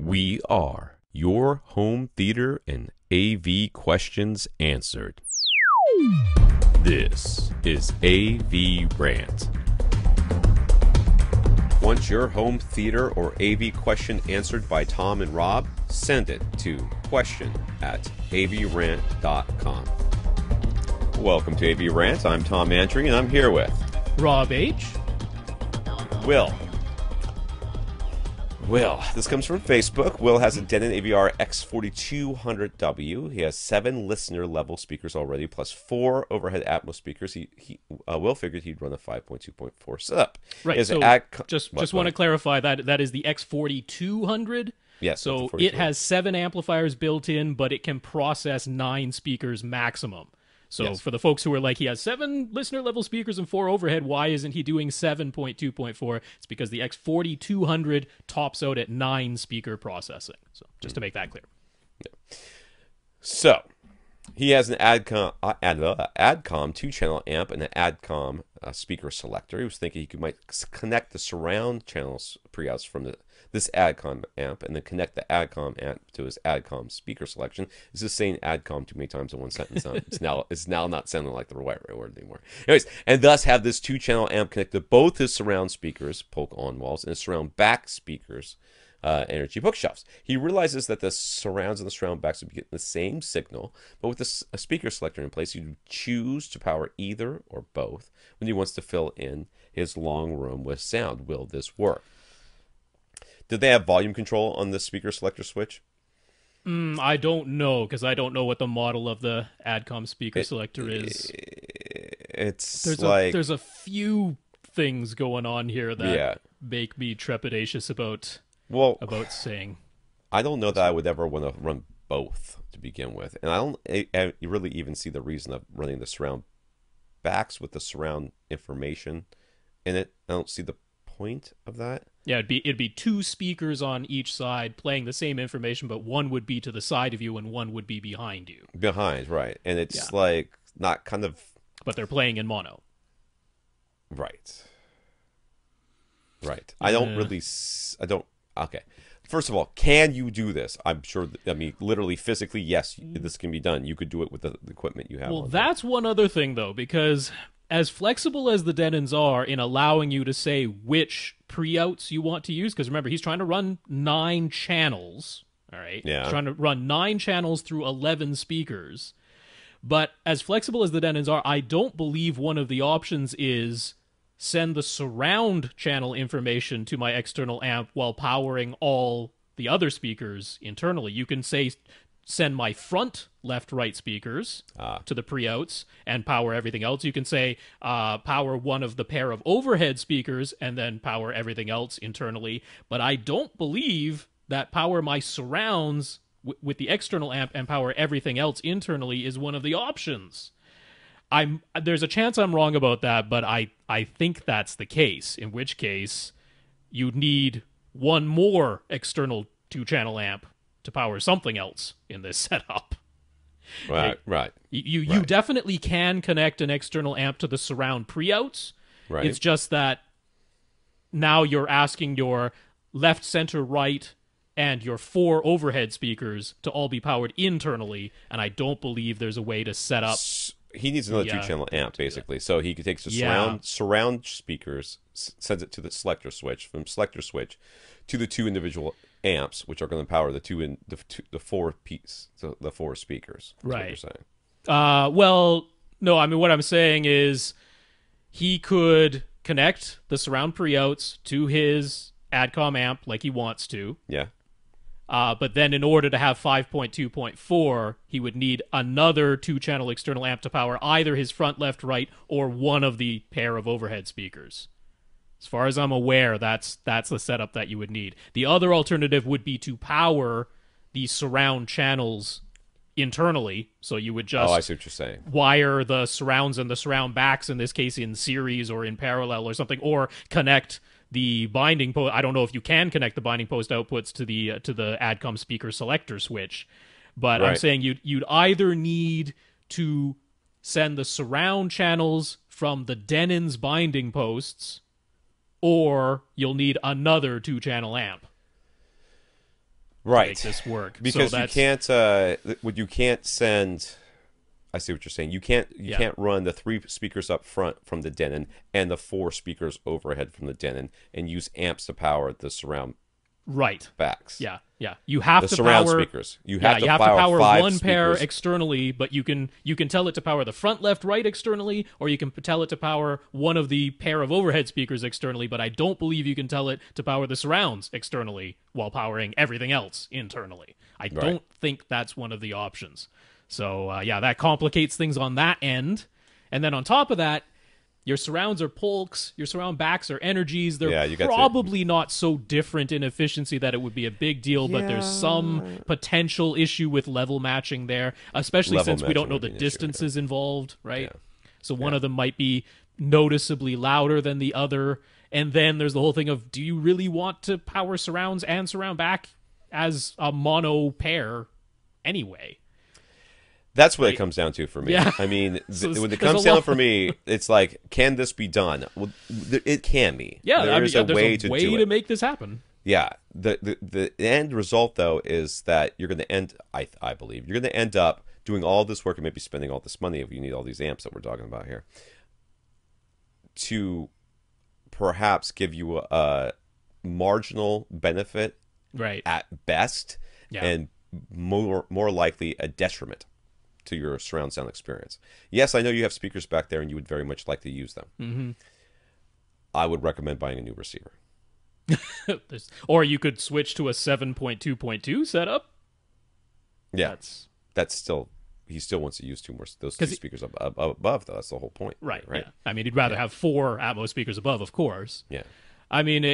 We are your home theater and AV questions answered. This is AVRant. Want your home theater or AV question answered by Tom and Rob? Send it to question@avrant.com. Welcome to AVRant. I'm Tom Andry, and I'm here with Rob H. Will. This comes from Facebook. Will has a Denon AVR-X4200W. He has 7 listener-level speakers already, plus 4 overhead Atmos speakers. Will figured he'd run a 5.2.4 setup. Right, so just want to clarify that is the X4200. Yes. So it has 7 amplifiers built in, but it can process 9 speakers maximum. So yes. For the folks who are like, he has 7 listener-level speakers and 4 overhead, why isn't he doing 7.2.4? It's because the X4200 tops out at 9 speaker processing. So just to make that clear. Yeah. So he has an ADCOM 2-channel amp and an ADCOM speaker selector. He was thinking he might connect the surround channels pre-outs from this ADCOM amp and then connect the ADCOM amp to his ADCOM speaker selection. This is saying ADCOM too many times in one sentence. It's now not sounding like the right word anymore. Anyways, and thus have this 2-channel amp connect to both his surround speakers, poke-on walls, and his surround back speakers, energy bookshelves. He realizes that the surrounds and the surround backs would be getting the same signal, but with a speaker selector in place, you choose to power either or both when he wants to fill in his long room with sound. Will this work? Did they have volume control on the speaker selector switch? I don't know, because I don't know what the model of the ADCOM speaker selector is. There's a few things going on here that make me trepidatious about saying. I don't know that I would ever want to run both to begin with, and I don't really even see the reason of running the surround backs with the surround information in it. I don't see the point of that. Yeah, it'd be 2 speakers on each side playing the same information, but one would be to the side of you and one would be behind you. Behind, right. And it's like not kind of... But they're playing in mono. Right. Okay. First of all, can you do this? I'm sure, literally, physically, yes, this can be done. You could do it with the equipment you have. Well, that's one other thing, though, because as flexible as the Denons are in allowing you to say which pre-outs you want to use, because remember, he's trying to run 9 channels, all right? Yeah. He's trying to run 9 channels through 11 speakers. But as flexible as the Denons are, I don't believe one of the options is send the surround channel information to my external amp while powering all the other speakers internally. You can say send my front left-right speakers to the pre-outs and power everything else. You can say power one of the pair of overhead speakers and then power everything else internally. But I don't believe that power my surrounds with the external amp and power everything else internally is one of the options. There's a chance I'm wrong about that, but I think that's the case, in which case you need one more external 2-channel amp to power something else in this setup. Right. You definitely can connect an external amp to the surround pre-outs. Right. It's just that now you're asking your left, center, right, and your 4 overhead speakers to all be powered internally, and I don't believe there's a way to set up... He needs another 2-channel amp, basically. So he takes the surround speakers, sends it to the selector switch, from selector switch to the 2 individual amps, which are going to power the 4 speakers. That's right. What you're saying. Well, no, what I'm saying is he could connect the surround pre-outs to his ADCOM amp like he wants to. Yeah. But then in order to have 5.2.4, he would need another 2-channel external amp to power either his front, left, right, or one of the pair of overhead speakers. As far as I'm aware, that's the setup that you would need. The other alternative would be to power the surround channels internally. So you would just I see what you're saying. Wire the surrounds and the surround backs, in this case in series or in parallel or something, or connect the binding post. I don't know if you can connect the binding post outputs to the ADCOM speaker selector switch, but right. I'm saying you'd either need to send the surround channels from the Denon's binding posts, or you'll need another 2-channel amp. right. make this work. Because so you can't send. I see what you're saying. You can't run the 3 speakers up front from the Denon and the 4 speakers overhead from the Denon and use amps to power the surround backs. Yeah. You have the to surround power speakers. You have to power 5 one pair speakers. externally, but you can tell it to power the front, left, right externally, or you can tell it to power one of the pair of overhead speakers externally. But I don't believe you can tell it to power the surrounds externally while powering everything else internally. I don't think that's one of the options. So that complicates things on that end. And then on top of that, your surrounds are polks, your surround backs are energies. They're probably not so different in efficiency that it would be a big deal, but there's some potential issue with level matching there, especially since we don't know the distances involved, right? Yeah. So one of them might be noticeably louder than the other. And then there's the whole thing of, do you really want to power surrounds and surround back as a mono pair anyway? That's what it comes down to for me. Yeah. I mean, when it comes down for me, it's like, can this be done? Well, it can be. Yeah, there's a way to do it. Make this happen. Yeah. The end result, though, is that you're going to end, I believe, you're going to end up doing all this work and maybe spending all this money if you need all these amps that we're talking about here to perhaps give you a marginal benefit at best and more likely a detriment to your surround sound experience. Yes, I know you have speakers back there and you would very much like to use them. Mm-hmm. I would recommend buying a new receiver. Or you could switch to a 7.2.2 setup. Yeah, that's still, he still wants to use those 2 speakers above, though. That's the whole point. Right. Yeah. I mean, he'd rather have 4 Atmos speakers above, of course. Yeah. I mean,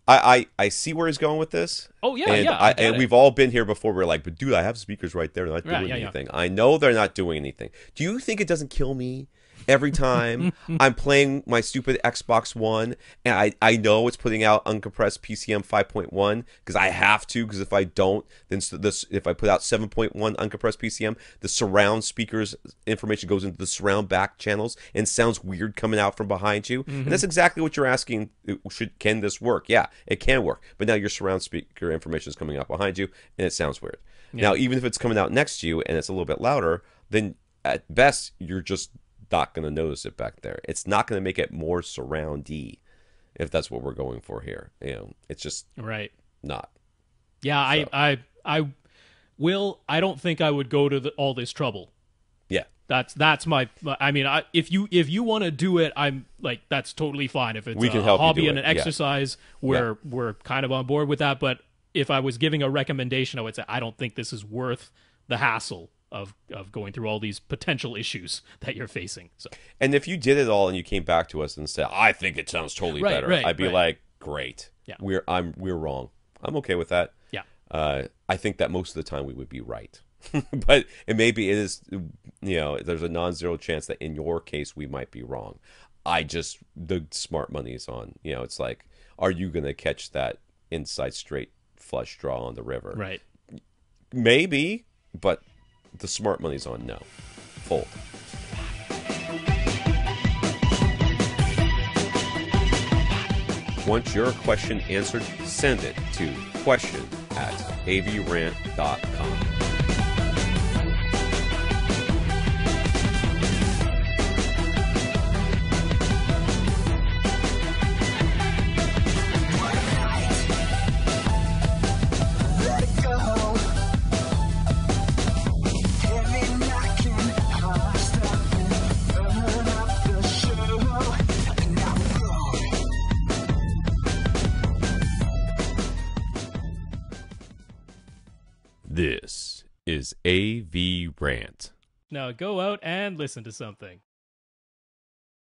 I see where he's going with this. Oh, yeah, and we've all been here before. We're like, but dude, I have speakers right there. They're not doing anything. I know they're not doing anything. Do you think it doesn't kill me every time I'm playing my stupid Xbox One and I know it's putting out uncompressed PCM 5.1 because I have to, because if I don't, then if I put out 7.1 uncompressed PCM, the surround speakers information goes into the surround back channels and sounds weird coming out from behind you. And that's exactly what you're asking. Can this work? Yeah, it can work. But now your surround speaker information is coming out behind you and it sounds weird. Now, even if it's coming out next to you and it's a little bit louder, then at best you're just not going to notice it back there. It's not going to make it more surroundy, if that's what we're going for here. It's just not. Yeah, so. I don't think I would go to all this trouble. Yeah, that's my. I mean, if you want to do it, I'm like, that's totally fine. If it's a hobby and an exercise, we're kind of on board with that. But if I was giving a recommendation, I would say I don't think this is worth the hassle of going through all these potential issues that you're facing. So, and if you did it all and you came back to us and said, I think it sounds totally better, I'd be like, great. Yeah. We're wrong. I'm okay with that. Yeah. I think that most of the time we would be right. But maybe it is, there's a non-zero chance that in your case we might be wrong. The smart money is on, it's like, are you going to catch that inside straight flush draw on the river? Right. Maybe, but the smart money's on no. Fold. Want your question answered? Send it to question@avrant.com. This is AVRant. Now go out and listen to something.